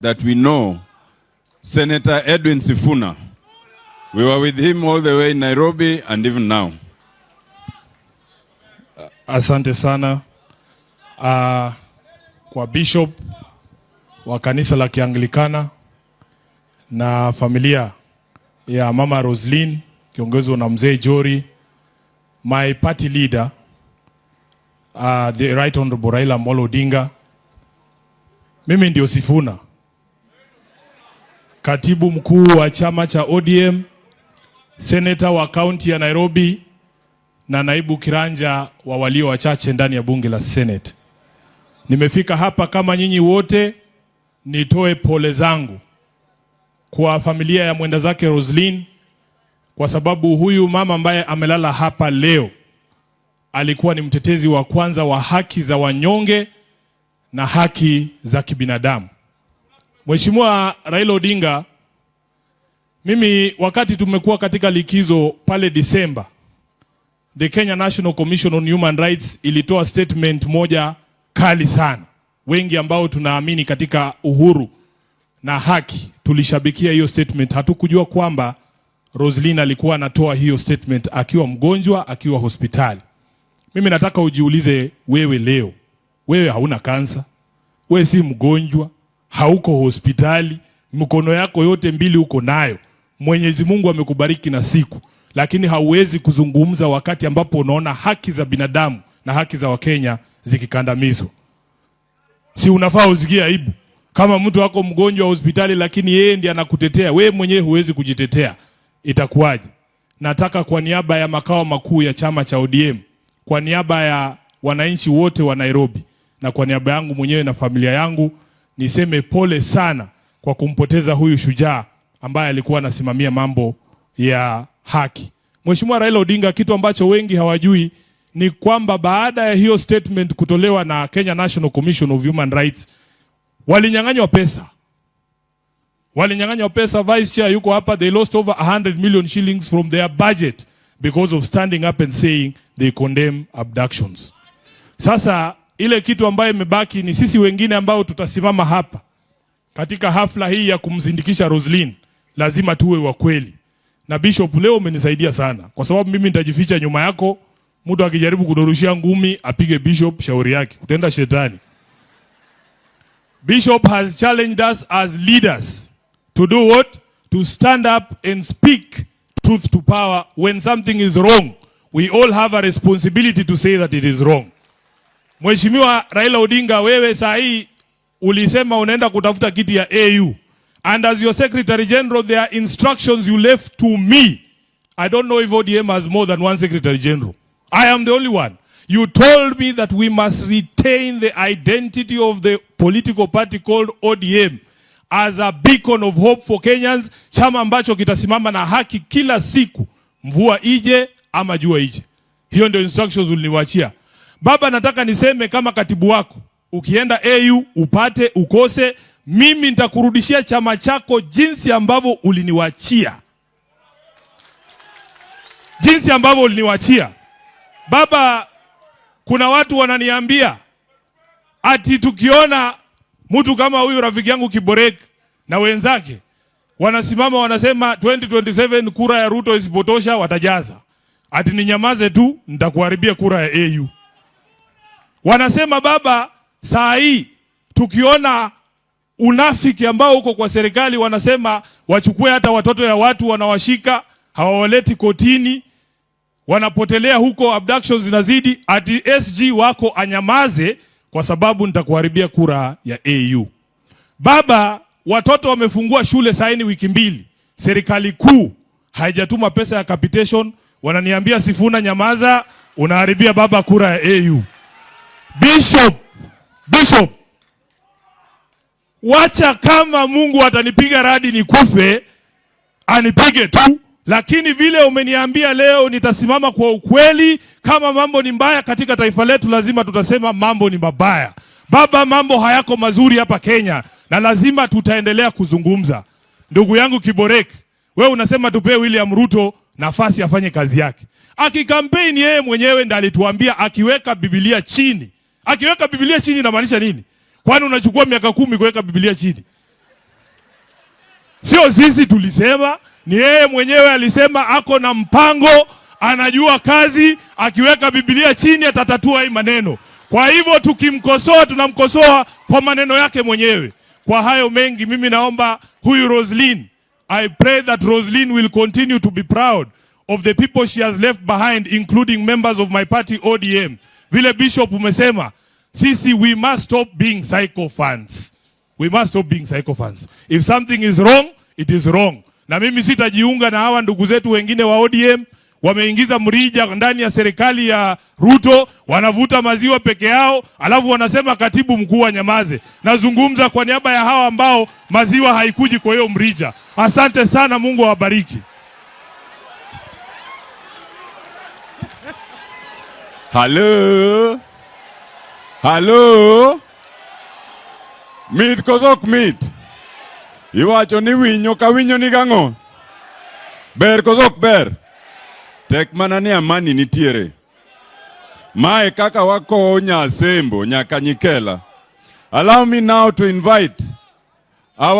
that we know Senator Edwin Sifuna. We were with him all the way in Nairobi and even now. Asante sana kwa Bishop wa kanisa la Kianglikana na familia ya Mama Roslyn kiongozwa na Mzee Jori, my party leader, the Right Honorable Raila Amolo Odinga. Mimi ndio Sifuna, katibu mkuu wa chama cha ODM, senator wa kaunti ya Nairobi na naibu kiranja wa walio wachache ndani ya bunge la Senate. Nimefika hapa kama nyinyi wote nitoe pole zangu kwa familia ya mwenda zake Roslyn, kwa sababu huyu mama ambaye amelala hapa leo alikuwa ni mtetezi wa kwanza wa haki za wanyonge na haki za kibinadamu. Mheshimiwa Raila Odinga, mimi wakati tumekuwa katika likizo pale Disemba, the Kenya National Commission on Human Rights ilitoa statement moja kali sana. Wengi ambao tunaamini katika uhuru na haki tulishabikia hiyo statement. Hatukujua kwamba Roslyn alikuwa anatoa hiyo statement akiwa mgonjwa, akiwa hospitali. Mimi nataka ujiulize wewe leo. Wewe hauna kansa, wewe si mgonjwa, hauko hospitali, mkono yako yote mbili uko nayo. Mwenyezi Mungu amekubariki na siku, lakini hauwezi kuzungumza wakati ambapo unaona haki za binadamu na haki za Wakenya zikikandamizwa. Si unafaa usikie aibu? Kama mtu wako mgonjwa hospitali lakini yeye ndiye anakutetea, wewe mwenyewe huwezi kujitetea, itakuwaje? Nataka kwa niaba ya makao makuu ya chama cha ODM, kwa niaba ya wananchi wote wa Nairobi na kwa niaba yangu mwenyewe na familia yangu, niseme pole sana kwa kumpoteza huyu shujaa ambaye alikuwa anasimamia mambo ya haki. Mheshimiwa Raila Odinga, kitu ambacho wengi hawajui ni kwamba baada ya hiyo statement kutolewa na Kenya National Commission of Human Rights, walinyang'anywa pesa. Walinyang'anywa pesa. Vice Chair yuko hapa, they lost over 100 million shillings from their budget because of standing up and saying they condemn abductions. Sasa ile kitu ambayo imebaki ni sisi wengine ambao tutasimama hapa katika hafla hii ya kumzindikisha Roslyn. Lazima tuwe wa kweli. Na Bishop, leo umenisaidia sana, kwa sababu mimi nitajificha nyuma yako. Mtu akijaribu kudorushia ngumi apige Bishop, shauri yake, kutenda shetani. Bishop has challenged us as leaders to do what? To stand up and speak truth to power. When something is wrong, we all have a responsibility to say that it is wrong. Mheshimiwa Raila Odinga, wewe saa hii ulisema unaenda kutafuta kiti ya AU. And as your Secretary General, there are instructions you left to me. I don't know if ODM has more than one Secretary General. I am the only one. You told me that we must retain the identity of the political party called ODM as a beacon of hope for Kenyans, chama ambacho kitasimama na haki kila siku, mvua ije ama jua ije. Hiyo ndio instructions uliniwachia. Baba, nataka niseme kama katibu wako, ukienda AU upate ukose, mimi nitakurudishia chama chako jinsi ambavyo uliniwachia. Jinsi ambavyo uliniwachia. Baba, kuna watu wananiambia ati tukiona mtu kama huyu rafiki yangu Kiborek na wenzake wanasimama wanasema 2027 kura ya Ruto isipotosha watajaza, ati ninyamaze tu nitakuharibia kura ya AU. Wanasema baba, saa hii tukiona unafiki ambao uko kwa serikali, wanasema wachukue hata watoto ya watu wanawashika, hawawaleti kotini, wanapotelea huko, abductions zinazidi, ati SG wako anyamaze kwa sababu nitakuharibia kura ya AU. Baba, watoto wamefungua shule saini wiki mbili. Serikali kuu haijatuma pesa ya capitation, wananiambia Sifuna nyamaza, unaharibia baba kura ya AU. Bishop, wacha kama Mungu atanipiga radi nikufe, anipige tu. Lakini vile umeniambia leo, nitasimama kwa ukweli. Kama mambo ni mbaya katika taifa letu, lazima tutasema mambo ni mabaya. Baba, mambo hayako mazuri hapa Kenya na lazima tutaendelea kuzungumza. Ndugu yangu Kiborek, wewe unasema tupe William Ruto nafasi afanye kazi yake. Akikampeni yeye mwenyewe ndiye alituambia akiweka Biblia chini. Akiweka Biblia chini inamaanisha nini? Kwani unachukua miaka 10 kuweka Biblia chini? Sio sisi tulisema, ni yeye mwenyewe alisema ako na mpango, anajua kazi, akiweka Biblia chini atatatua hii maneno. Kwa hivyo tukimkosoa, tunamkosoa kwa maneno yake mwenyewe. Kwa hayo mengi, mimi naomba huyu Roselyn, I pray that Roselyn will continue to be proud of the people she has left behind, including members of my party ODM. Vile Bishop umesema, sisi we must stop being sycophants. We must stop being sycophants. If something is wrong, it is wrong. Na mimi sitajiunga na hawa ndugu zetu wengine wa ODM, wameingiza mrija ndani ya serikali ya Ruto, wanavuta maziwa peke yao, alafu wanasema katibu mkuu anyamaze. Nazungumza kwa niaba ya hawa ambao maziwa haikuji kwa hiyo mrija. Asante sana, Mungu awabariki. Hello. Hello. Meet kozok meet. Iwacho ni winyo ka winyo ni gang'o. Ber kozok ber. Tek mana ni amani nitiere. Mae kaka wako Nyasembo nyaka Nyikela. Allow me now to invite